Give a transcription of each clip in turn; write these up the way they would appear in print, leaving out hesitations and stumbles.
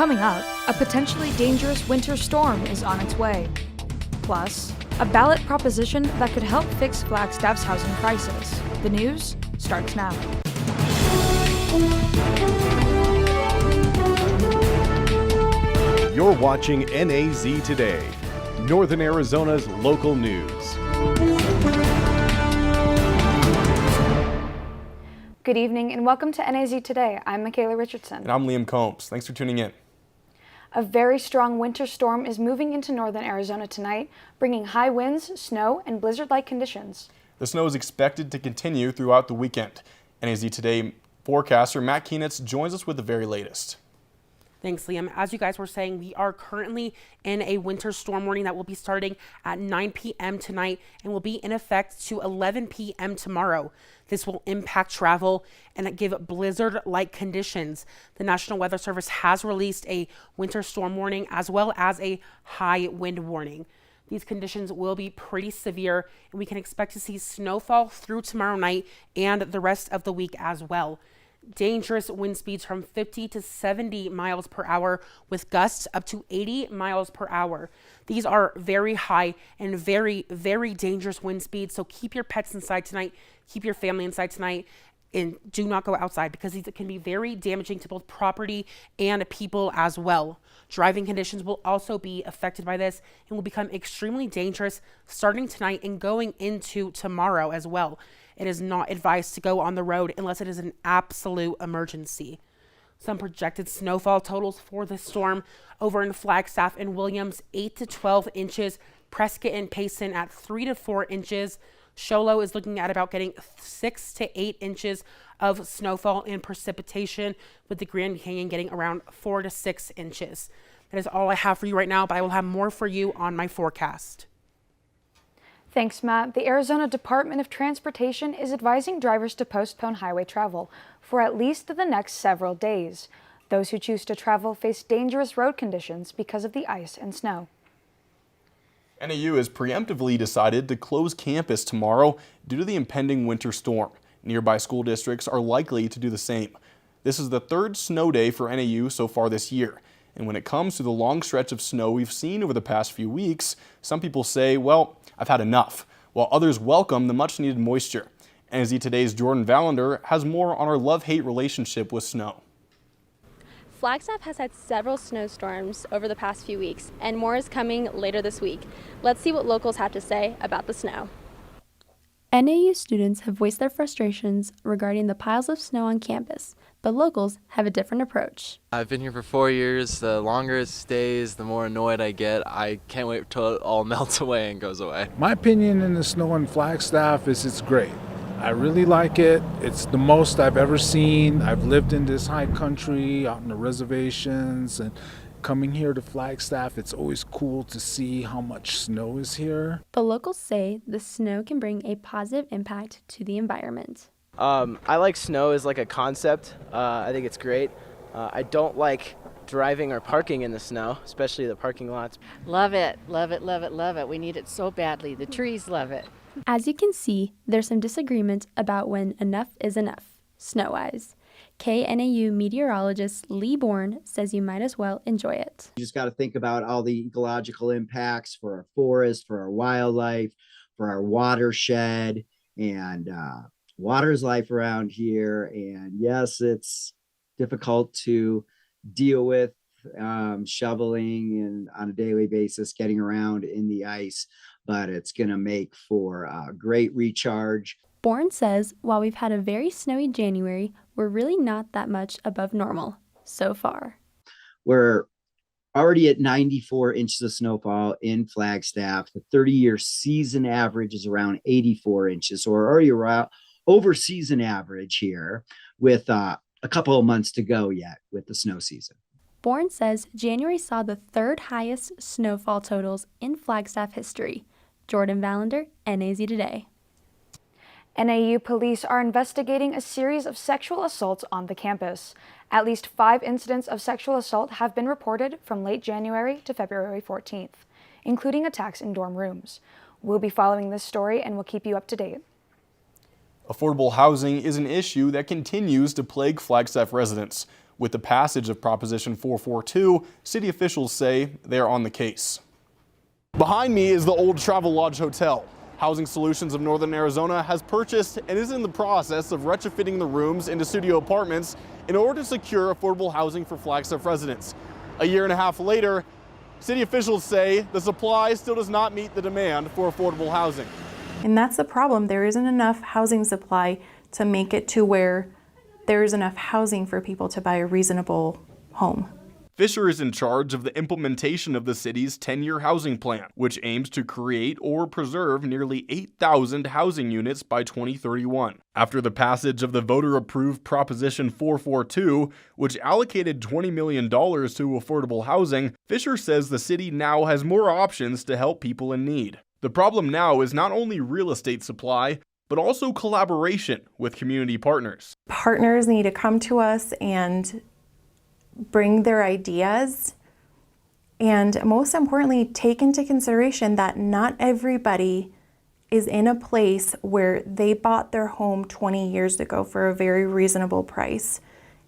Coming up, a potentially dangerous winter storm is on its way. Plus, a ballot proposition that could help fix Flagstaff's housing crisis. The news starts now. You're watching NAZ Today, Northern Arizona's local news. Good evening and welcome to NAZ Today. I'm Michaela Richardson. And I'm Liam Combs. Thanks for tuning in. A very strong winter storm is moving into northern Arizona tonight, bringing high winds, snow, and blizzard-like conditions. The snow is expected to continue throughout the weekend. NAZ Today forecaster Matt Keenitz joins us with the very latest. Thanks, Liam. As you guys were saying, we are currently in a winter storm warning that will be starting at 9 p.m. tonight and will be in effect to 11 p.m. tomorrow. This will impact travel and give blizzard-like conditions. The National Weather Service has released a winter storm warning as well as a high wind warning. These conditions will be pretty severe, and we can expect to see snowfall through tomorrow night and the rest of the week as well. Dangerous wind speeds from 50 to 70 miles per hour with gusts up to 80 miles per hour. These are very high and very, very dangerous wind speeds. So keep your pets inside tonight, keep your family inside tonight, and do not go outside because these can be very damaging to both property and people as well. Driving conditions will also be affected by this and will become extremely dangerous starting tonight and going into tomorrow as well. It is not advised to go on the road unless it is an absolute emergency. Some projected snowfall totals for this storm over in Flagstaff and Williams, 8 to 12 inches. Prescott and Payson at 3 to 4 inches. Show Low is looking at about getting 6 to 8 inches of snowfall and precipitation, with the Grand Canyon getting around 4 to 6 inches. That is all I have for you right now, but I will have more for you on my forecast. Thanks, Matt. The Arizona Department of Transportation is advising drivers to postpone highway travel for at least the next several days. Those who choose to travel face dangerous road conditions because of the ice and snow. NAU has preemptively decided to close campus tomorrow due to the impending winter storm. Nearby school districts are likely to do the same. This is the third snow day for NAU so far this year. And when it comes to the long stretch of snow we've seen over the past few weeks, some people say, well, I've had enough, while others welcome the much needed moisture. NAZ Today's Jordan Valander has more on our love-hate relationship with snow. Flagstaff has had several snowstorms over the past few weeks, and more is coming later this week. Let's see what locals have to say about the snow. NAU students have voiced their frustrations regarding the piles of snow on campus, but locals have a different approach. I've been here for 4 years. The longer it stays, the more annoyed I get. I can't wait till it all melts away and goes away. My opinion in the snow in Flagstaff is it's great. I really like it. It's the most I've ever seen. I've lived in this high country, out in the reservations, and coming here to Flagstaff, it's always cool to see how much snow is here. But locals say the snow can bring a positive impact to the environment. I like snow as like a concept. I think it's great. I don't like driving or parking in the snow, especially the parking lots. Love it, love it, love it, love it. We need it so badly. The trees love it. As you can see, there's some disagreement about when enough is enough, snow-wise. KNAU meteorologist Lee Bourne says you might as well enjoy it. You just got to think about all the ecological impacts for our forest, for our wildlife, for our watershed, and water is life around here. And yes, it's difficult to deal with shoveling and on a daily basis, getting around in the ice, but it's going to make for a great recharge. Bourne says while we've had a very snowy January, we're really not that much above normal so far. We're already at 94 inches of snowfall in Flagstaff. The 30-year season average is around 84 inches. So we're already around over season average here with a couple of months to go yet with the snow season. Bourne says January saw the third highest snowfall totals in Flagstaff history. Jordan Valander, NAZ Today. NAU police are investigating a series of sexual assaults on the campus. At least 5 incidents of sexual assault have been reported from late January to February 14th, including attacks in dorm rooms. We'll be following this story and we'll keep you up to date. Affordable housing is an issue that continues to plague Flagstaff residents. With the passage of Proposition 442, city officials say they are on the case. Behind me is the old Travelodge Hotel. Housing Solutions of Northern Arizona has purchased and is in the process of retrofitting the rooms into studio apartments in order to secure affordable housing for Flagstaff residents. A year and a half later, city officials say the supply still does not meet the demand for affordable housing. And that's the problem. There isn't enough housing supply to make it to where there is enough housing for people to buy a reasonable home. Fisher is in charge of the implementation of the city's 10-year housing plan, which aims to create or preserve nearly 8,000 housing units by 2031. After the passage of the voter-approved Proposition 442, which allocated $20 million to affordable housing, Fisher says the city now has more options to help people in need. The problem now is not only real estate supply, but also collaboration with community partners. Partners need to come to us and bring their ideas, and most importantly, take into consideration that not everybody is in a place where they bought their home 20 years ago for a very reasonable price,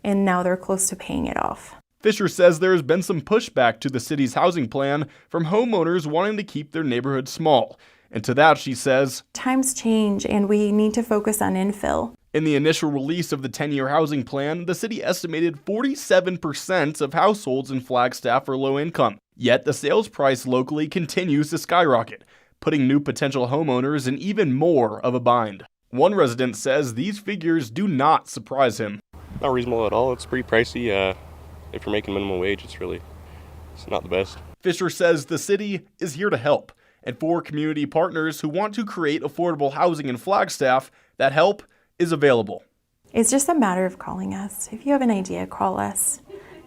and now they're close to paying it off. Fisher says there has been some pushback to the city's housing plan from homeowners wanting to keep their neighborhood small. And to that, she says, times change and we need to focus on infill. In the initial release of the 10-year housing plan, the city estimated 47% of households in Flagstaff are low income. Yet the sales price locally continues to skyrocket, putting new potential homeowners in even more of a bind. One resident says these figures do not surprise him. Not reasonable at all. It's pretty pricey. If you're making minimum wage, it's not the best. Fisher says the city is here to help, and for community partners who want to create affordable housing in Flagstaff, that help is available. It's just a matter of calling us. If you have an idea, call us.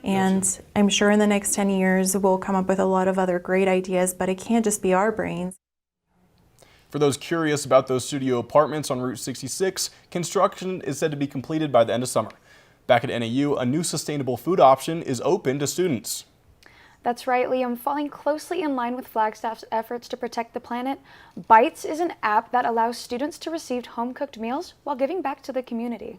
And I'm sure in the next 10 years, we'll come up with a lot of other great ideas, but it can't just be our brains. For those curious about those studio apartments on Route 66, construction is said to be completed by the end of summer. Back at NAU, a new sustainable food option is open to students. That's right, Liam. Falling closely in line with Flagstaff's efforts to protect the planet, Bites is an app that allows students to receive home-cooked meals while giving back to the community.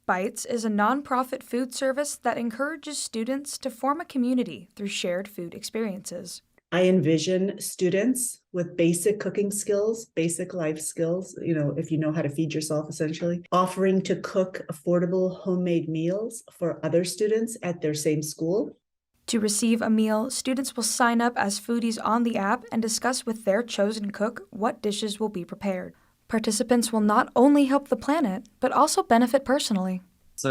Bites is a nonprofit food service that encourages students to form a community through shared food experiences. I envision students with basic cooking skills, basic life skills, if you know how to feed yourself, essentially, offering to cook affordable homemade meals for other students at their same school. To receive a meal, students will sign up as foodies on the app and discuss with their chosen cook what dishes will be prepared. Participants will not only help the planet, but also benefit personally. It's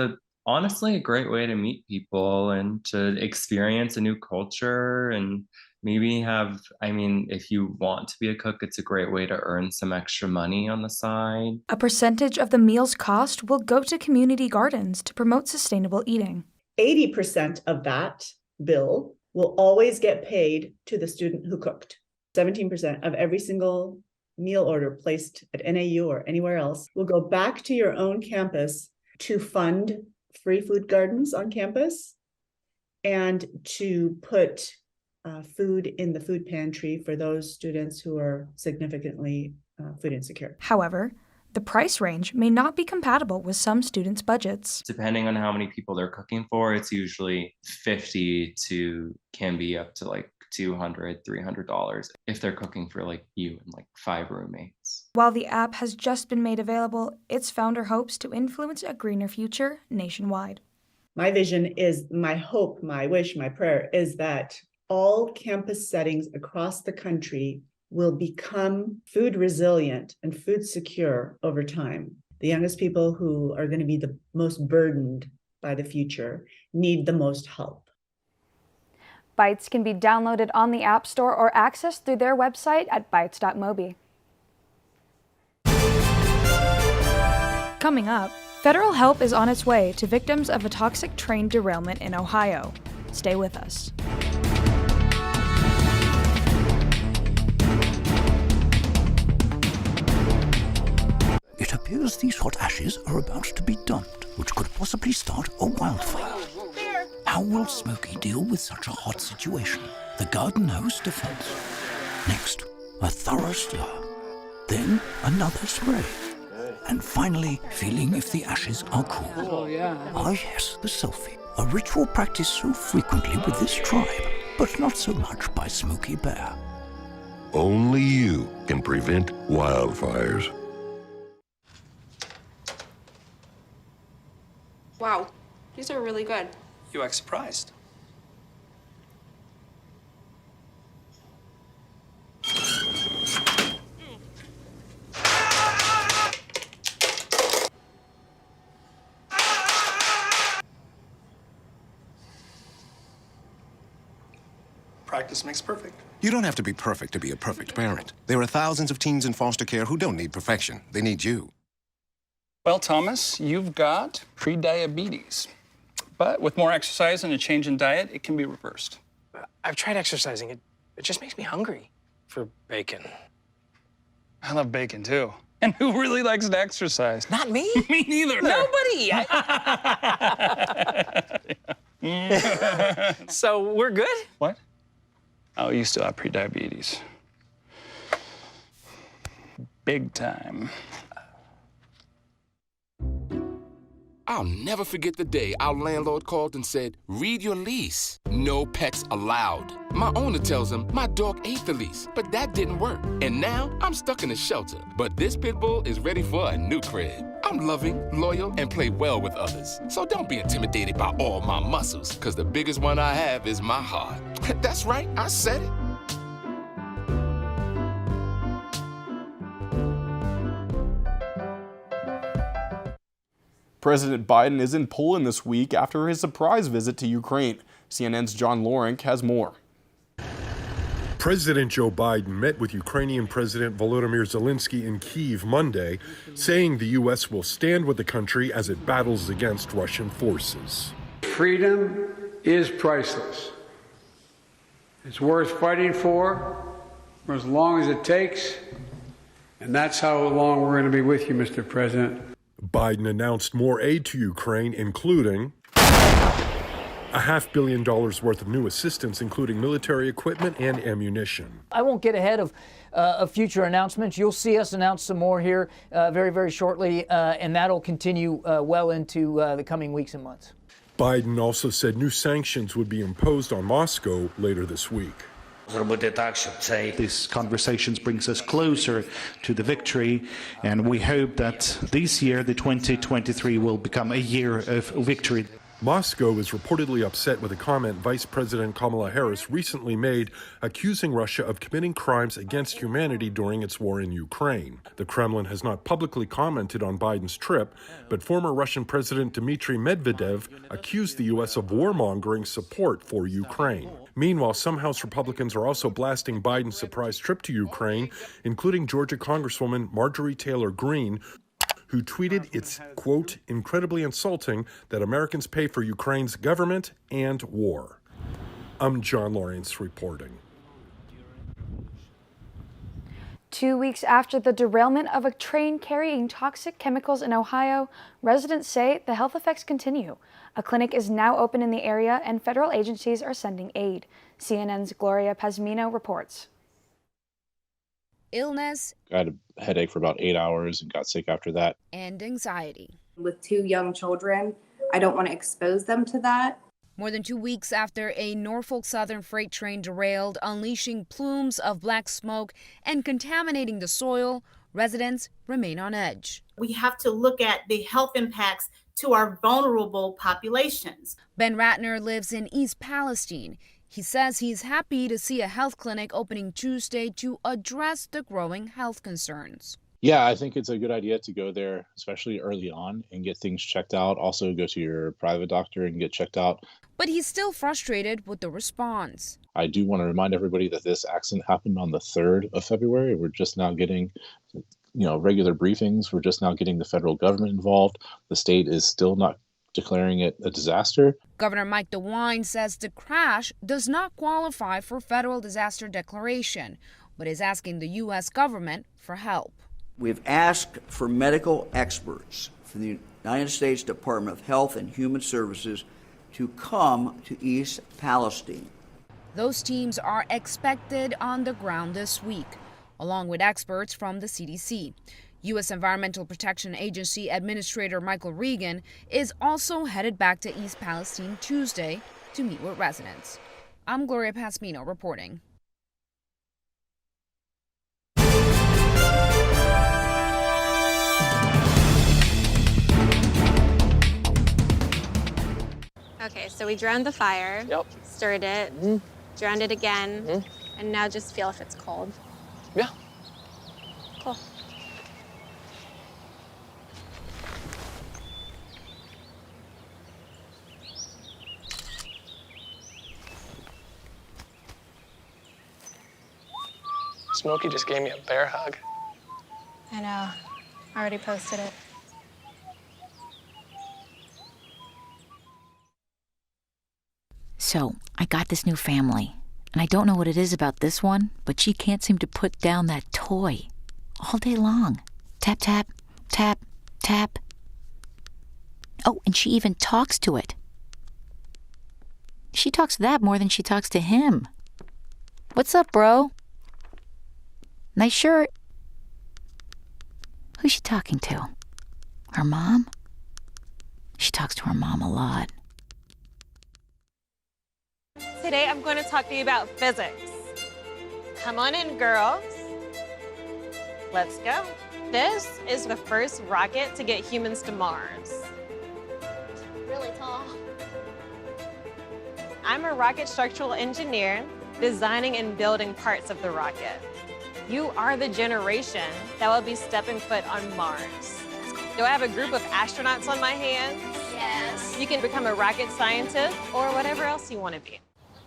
honestly a great way to meet people and to experience a new culture and maybe if you want to be a cook, it's a great way to earn some extra money on the side. A percentage of the meal's cost will go to community gardens to promote sustainable eating. 80% of that bill will always get paid to the student who cooked. 17% of every single meal order placed at NAU or anywhere else will go back to your own campus to fund free food gardens on campus and to put food in the food pantry for those students who are significantly food insecure. However, the price range may not be compatible with some students' budgets. Depending on how many people they're cooking for, it's usually $50 to can be up to $200, $300 if they're cooking for you and 5 roommates. While the app has just been made available, its founder hopes to influence a greener future nationwide. My vision is, my hope, my wish, my prayer is that all campus settings across the country will become food resilient and food secure over time. The youngest people who are going to be the most burdened by the future need the most help. Bites can be downloaded on the App Store or accessed through their website at bites.mobi. Coming up, federal help is on its way to victims of a toxic train derailment in Ohio. Stay with us. It appears these hot ashes are about to be dumped, which could possibly start a wildfire. How will Smokey deal with such a hot situation? The garden hose defense. Next, a thorough stir. Then another spray. and finally feeling if the ashes are cool. Oh, yeah. Ah, yes, the selfie. A ritual practiced so frequently with this tribe, but not so much by Smokey Bear. Only you can prevent wildfires. Wow, these are really good. You act surprised. Practice makes perfect. You don't have to be perfect to be a perfect parent. There are thousands of teens in foster care who don't need perfection. They need you. Well, Thomas, you've got prediabetes. But with more exercise and a change in diet, it can be reversed. I've tried exercising. It just makes me hungry for bacon. I love bacon, too. And who really likes to exercise? Not me. Me neither. Nobody. So we're good? What? Oh, you still have prediabetes. Big time. I'll never forget the day our landlord called and said, read your lease. No pets allowed. My owner tells him my dog ate the lease, but that didn't work. And now I'm stuck in a shelter. But this pit bull is ready for a new crib. I'm loving, loyal, and play well with others. So don't be intimidated by all my muscles, because the biggest one I have is my heart. That's right, I said it. President Biden is in Poland this week after his surprise visit to Ukraine. CNN's John Lorenk has more. President Joe Biden met with Ukrainian President Volodymyr Zelensky in Kyiv Monday, saying the U.S. will stand with the country as it battles against Russian forces. Freedom is priceless. It's worth fighting for as long as it takes, and that's how long we're going to be with you, Mr. President. Biden announced more aid to Ukraine, including $500 million worth of new assistance, including military equipment and ammunition. I won't get ahead of future announcements. You'll see us announce some more here very, very shortly, and that'll continue well into the coming weeks and months. Biden also said new sanctions would be imposed on Moscow later this week. These conversations brings us closer to the victory, and we hope that this year, the 2023, will become a year of victory. Moscow is reportedly upset with a comment Vice President Kamala Harris recently made accusing Russia of committing crimes against humanity during its war in Ukraine. The Kremlin has not publicly commented on Biden's trip, but former Russian President Dmitry Medvedev accused the U.S. of warmongering support for Ukraine. Meanwhile, some House Republicans are also blasting Biden's surprise trip to Ukraine, including Georgia Congresswoman Marjorie Taylor Greene, who tweeted it's, quote, incredibly insulting that Americans pay for Ukraine's government and war. I'm John Lawrence reporting. 2 weeks after the derailment of a train carrying toxic chemicals in Ohio, residents say the health effects continue. A clinic is now open in the area and federal agencies are sending aid. CNN's Gloria Pazmino reports. Illness. I had a headache for about 8 hours and got sick after that. And anxiety. With 2 young children, I don't want to expose them to that. More than 2 weeks after a Norfolk Southern freight train derailed, unleashing plumes of black smoke and contaminating the soil, residents remain on edge. We have to look at the health impacts to our vulnerable populations. Ben Ratner lives in East Palestine. He says he's happy to see a health clinic opening Tuesday to address the growing health concerns. Yeah, I think it's a good idea to go there, especially early on, and get things checked out. Also go to your private doctor and get checked out. But he's still frustrated with the response. I do want to remind everybody that this accident happened on the 3rd of February. We're just now getting, regular briefings. We're just now getting the federal government involved. The state is still not declaring it a disaster. Governor Mike DeWine says the crash does not qualify for federal disaster declaration, but is asking the U.S. government for help. We've asked for medical experts from the United States Department of Health and Human Services to come to East Palestine. Those teams are expected on the ground this week, along with experts from the CDC. U.S. Environmental Protection Agency Administrator Michael Regan is also headed back to East Palestine Tuesday to meet with residents. I'm Gloria Pasmino reporting. Okay, so we drowned the fire, stirred it, drowned it again, and now just feel if it's cold. Yeah. Cool. Smokey just gave me a bear hug. I know. I already posted it. So, I got this new family, and I don't know what it is about this one, but she can't seem to put down that toy all day long. Tap, tap, tap, tap. Oh, and she even talks to it. She talks to that more than she talks to him. What's up, bro? Nice shirt. Who's she talking to? Her mom? She talks to her mom a lot. Today I'm going to talk to you about physics. Come on in, girls. Let's go. This is the first rocket to get humans to Mars. Really tall. I'm a rocket structural engineer, designing and building parts of the rocket. You are the generation that will be stepping foot on Mars. Do I have a group of astronauts on my hands? Yes. You can become a rocket scientist or whatever else you want to be.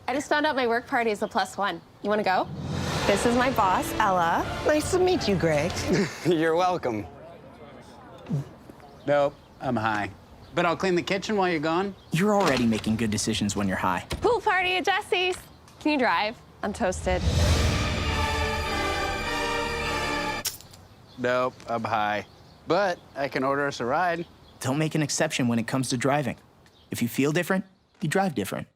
I just found out my work party is a +1. You want to go? This is my boss, Ella. Nice to meet you, Greg. You're welcome. Nope, I'm high. But I'll clean the kitchen while you're gone. You're already making good decisions when you're high. Pool party at Jesse's. Can you drive? I'm toasted. Nope, I'm high. But I can order us a ride. Don't make an exception when it comes to driving. If you feel different, you drive different.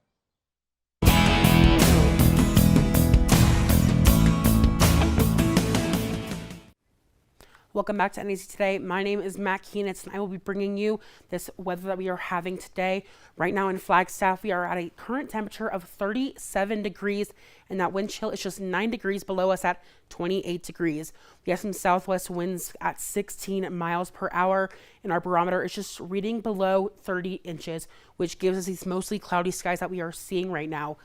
Welcome back to NAZ Today. My name is Matt Keenitz, and I will be bringing you this weather that we are having today. Right now in Flagstaff, we are at a current temperature of 37 degrees, and that wind chill is just 9 degrees below us at 28 degrees. We have some southwest winds at 16 miles per hour, and our barometer is just reading below 30 inches, which gives us these mostly cloudy skies that we are seeing right now.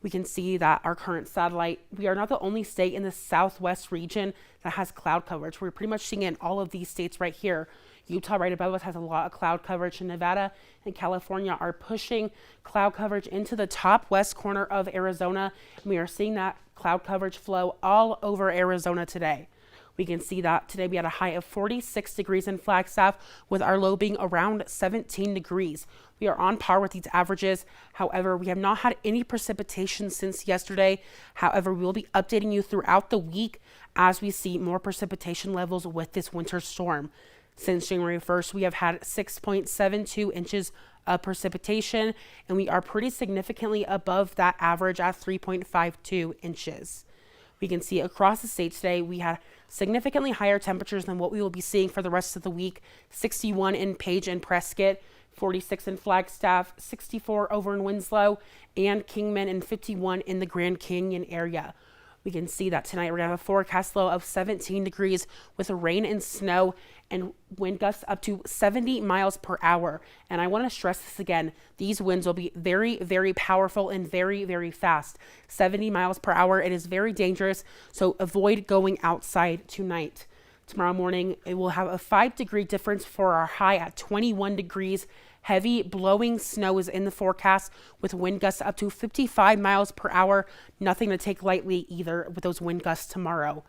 We can see that our current satellite, we are not the only state in the southwest region that has cloud coverage. We're pretty much seeing it in all of these states right here. Utah right above us has a lot of cloud coverage, and Nevada and California are pushing cloud coverage into the top west corner of Arizona. And we are seeing that cloud coverage flow all over Arizona today. We can see that today we had a high of 46 degrees in Flagstaff, with our low being around 17 degrees. We are on par with these averages. However, we have not had any precipitation since yesterday. However, we will be updating you throughout the week as we see more precipitation levels with this winter storm. Since January 1st, we have had 6.72 inches of precipitation, and we are pretty significantly above that average at 3.52 inches. We can see across the state today, we had significantly higher temperatures than what we will be seeing for the rest of the week. 61 in Page and Prescott, 46 in Flagstaff, 64 over in Winslow and Kingman, and 51 in the Grand Canyon area. We can see that tonight we're going to have a forecast low of 17 degrees with rain and snow and wind gusts up to 70 miles per hour. And I want to stress this again. These winds will be very, very powerful and very, very fast. 70 miles per hour. It is very dangerous. So avoid going outside tonight. Tomorrow morning, it will have a 5-degree difference for our high at 21 degrees. Heavy blowing snow is in the forecast with wind gusts up to 55 miles per hour. Nothing to take lightly either with those wind gusts tomorrow.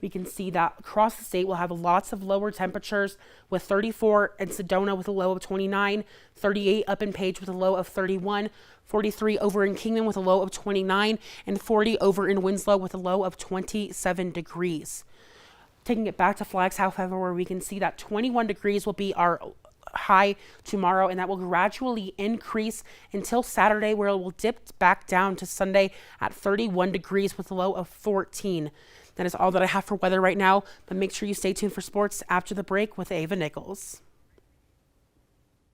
We can see that across the state we'll have lots of lower temperatures, with 34 in Sedona with a low of 29, 38 up in Page with a low of 31, 43 over in Kingman with a low of 29, and 40 over in Winslow with a low of 27 degrees. Taking it back to Flagstaff, however, where we can see that 21 degrees will be our high tomorrow, and that will gradually increase until Saturday, where it will dip back down to Sunday at 31 degrees with a low of 14. That is all that I have for weather right now, but make sure you stay tuned for sports after the break with Ava Nichols.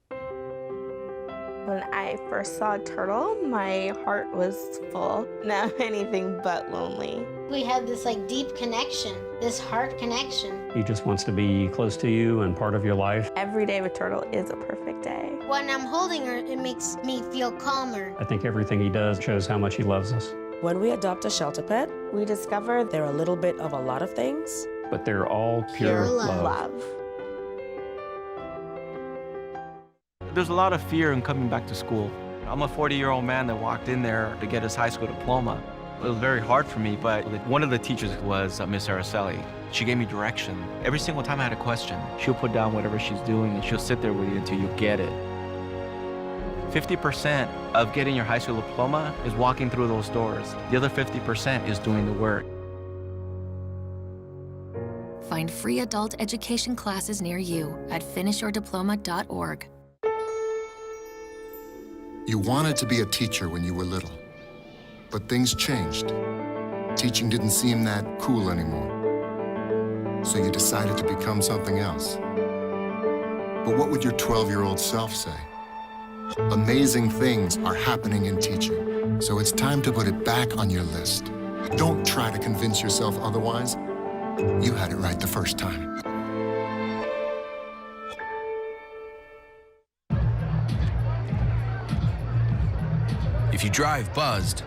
When I first saw a turtle, my heart was full. Now anything but lonely. We have this deep connection, this heart connection. He just wants to be close to you and part of your life. Every day with turtle is a perfect day. When I'm holding her, it makes me feel calmer. I think everything he does shows how much he loves us. When we adopt a shelter pet, we discover they're a little bit of a lot of things. But they're all pure love. There's a lot of fear in coming back to school. I'm a 40-year-old man that walked in there to get his high school diploma. It was very hard for me, but one of the teachers was Miss Araceli. She gave me direction. Every single time I had a question, she'll put down whatever she's doing and she'll sit there with you until you get it. 50% of getting your high school diploma is walking through those doors. The other 50% is doing the work. Find free adult education classes near you at finishyourdiploma.org. You wanted to be a teacher when you were little, but things changed. Teaching didn't seem that cool anymore, so you decided to become something else. But what would your 12-year-old self say? Amazing things are happening in teaching, so it's time to put it back on your list. Don't try to convince yourself otherwise. You had it right the first time. If you drive buzzed,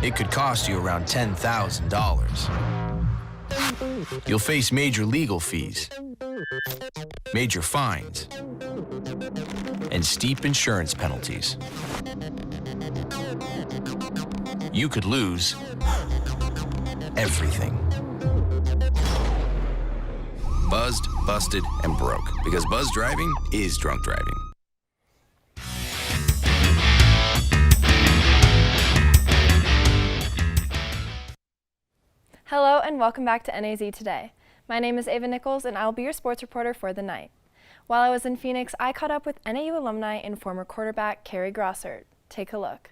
it could cost you around $10,000. You'll face major legal fees, major fines, and steep insurance penalties. You could lose everything. Buzzed, busted, and broke, because buzz driving is drunk driving. Hello and welcome back to NAZ Today. My name is Ava Nichols and I will be your sports reporter for the night. While I was in Phoenix, I caught up with NAU alumni and former quarterback Kerry Grossert. Take a look.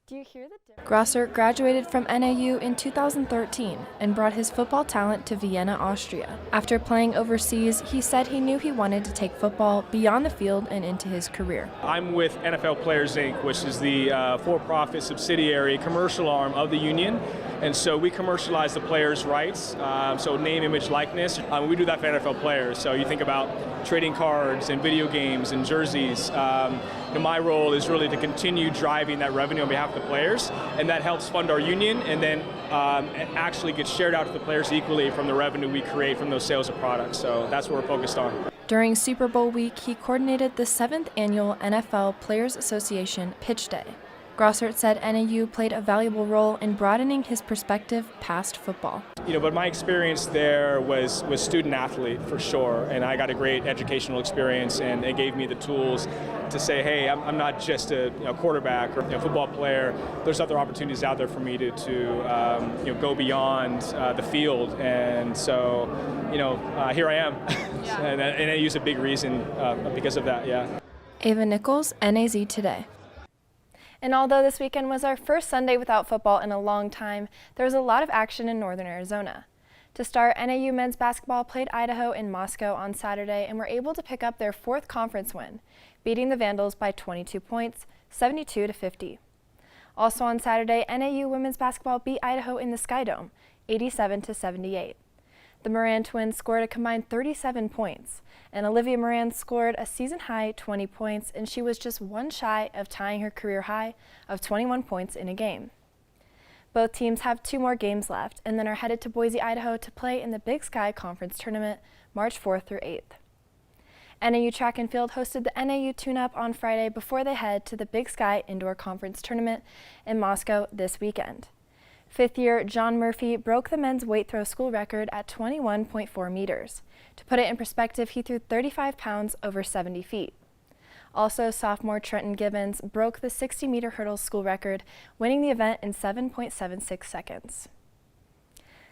Do you hear the difference? Grossert graduated from NAU in 2013 and brought his football talent to Vienna, Austria. After playing overseas, he said he knew he wanted to take football beyond the field and into his career. I'm with NFL Players Inc., which is the for-profit subsidiary commercial arm of the union. And so we commercialize the players' rights, so name, image, likeness. We do that for NFL players. So you think about trading cards and video games and jerseys. My role is really to continue driving that revenue on behalf of the players, and that helps fund our union, and then actually gets shared out to the players equally from the revenue we create from those sales of products. So that's what we're focused on. During Super Bowl week, he coordinated the 7th annual NFL Players Association Pitch Day. Grossert said NAU played a valuable role in broadening his perspective past football. But my experience there was student athlete for sure, and I got a great educational experience, and it gave me the tools to say, hey, I'm not just a quarterback or football player. There's other opportunities out there for me to go beyond the field, and so here I am, and NAU is a big reason because of that. Yeah. Ava Nichols, NAZ Today. And although this weekend was our first Sunday without football in a long time, there was a lot of action in northern Arizona. To start, NAU men's basketball played Idaho in Moscow on Saturday and were able to pick up their 4th conference win, beating the Vandals by 22 points, 72-50. Also on Saturday, NAU women's basketball beat Idaho in the Skydome, 87-78. The Moran twins scored a combined 37 points, and Olivia Moran scored a season-high 20 points, and she was just one shy of tying her career high of 21 points in a game. Both teams have 2 more games left, and then are headed to Boise, Idaho to play in the Big Sky Conference Tournament March 4th through 8th. NAU Track and Field hosted the NAU Tune-Up on Friday before they head to the Big Sky Indoor Conference Tournament in Moscow this weekend. 5th year John Murphy broke the men's weight throw school record at 21.4 meters. To put it in perspective, he threw 35 pounds over 70 feet. Also, sophomore Trenton Gibbons broke the 60-meter hurdle school record, winning the event in 7.76 seconds.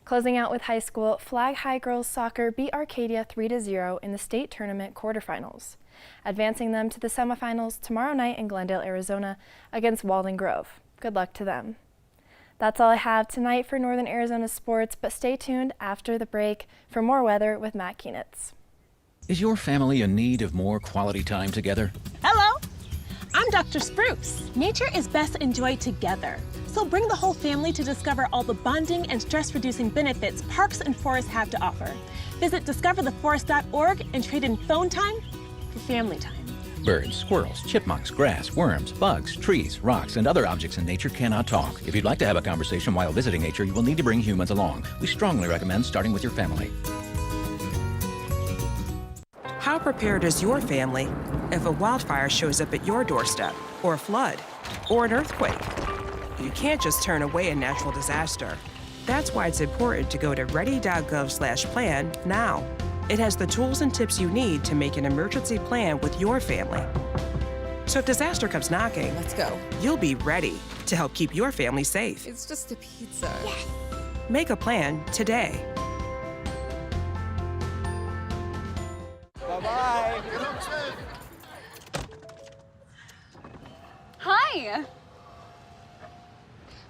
Closing out with high school, Flag High girls soccer beat Arcadia 3-0 in the state tournament quarterfinals, advancing them to the semifinals tomorrow night in Glendale, Arizona against Walden Grove. Good luck to them. That's all I have tonight for Northern Arizona sports, but stay tuned after the break for more weather with Matt Kienitz. Is your family in need of more quality time together? Hello, I'm Dr. Spruce. Nature is best enjoyed together. So bring the whole family to discover all the bonding and stress-reducing benefits parks and forests have to offer. Visit discovertheforest.org and trade in phone time for family time. Birds, squirrels, chipmunks, grass, worms, bugs, trees, rocks, and other objects in nature cannot talk. If you'd like to have a conversation while visiting nature, you will need to bring humans along. We strongly recommend starting with your family. How prepared is your family if a wildfire shows up at your doorstep, or a flood, or an earthquake? You can't just turn away a natural disaster. That's why it's important to go to ready.gov/plan now. It has the tools and tips you need to make an emergency plan with your family. So if disaster comes knocking, let's go. You'll be ready to help keep your family safe. It's just a pizza. Yes. Make a plan today. Bye-bye. Hi.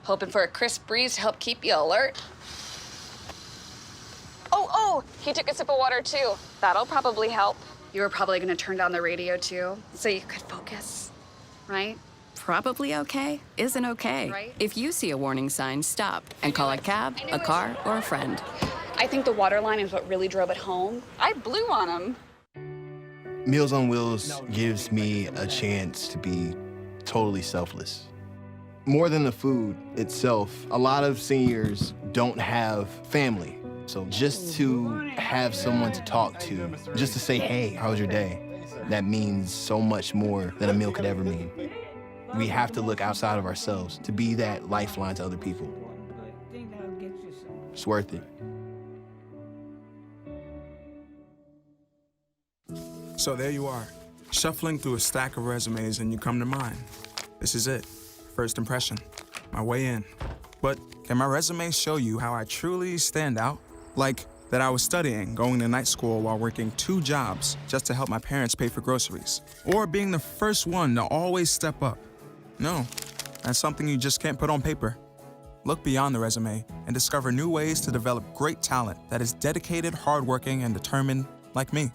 Hoping for a crisp breeze to help keep you alert. Oh, he took a sip of water too. That'll probably help. You were probably going to turn down the radio too, so you could focus, right? Probably okay isn't okay. Right? If you see a warning sign, stop and call a cab, a car, or a friend. I think the water line is what really drove it home. I blew on him. Meals on Wheels gives me a chance to be totally selfless. More than the food itself, a lot of seniors don't have family. So just to have someone to talk to, just to say, hey, how was your day? That means so much more than a meal could ever mean. We have to look outside of ourselves to be that lifeline to other people. It's worth it. So there you are, shuffling through a stack of resumes and you come to mine. This is it, first impression, my way in. But can my resume show you how I truly stand out? Like that I was studying, going to night school while working 2 jobs just to help my parents pay for groceries. Or being the first one to always step up. No, that's something you just can't put on paper. Look beyond the resume and discover new ways to develop great talent that is dedicated, hardworking, and determined like me.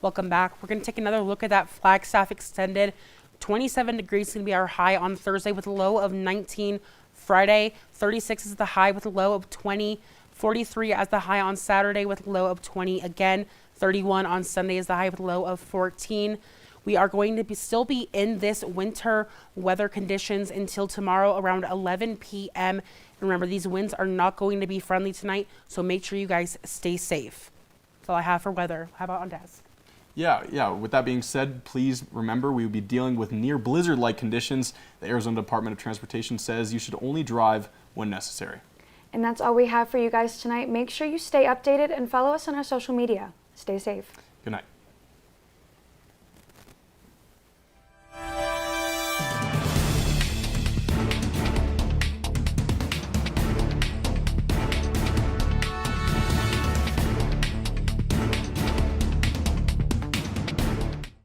Welcome back. We're going to take another look at that Flagstaff extended. 27 degrees is going to be our high on Thursday with a low of 19. Friday, 36 is the high with a low of 20. 43 as the high on Saturday with a low of 20 again. 31 on Sunday is the high with a low of 14. We are going to still be in this winter weather conditions until tomorrow around 11 p.m. And remember, these winds are not going to be friendly tonight, so make sure you guys stay safe. That's all I have for weather. How about on desk? Yeah. With that being said, please remember we will be dealing with near blizzard-like conditions. The Arizona Department of Transportation says you should only drive when necessary. And that's all we have for you guys tonight. Make sure you stay updated and follow us on our social media. Stay safe. Good night.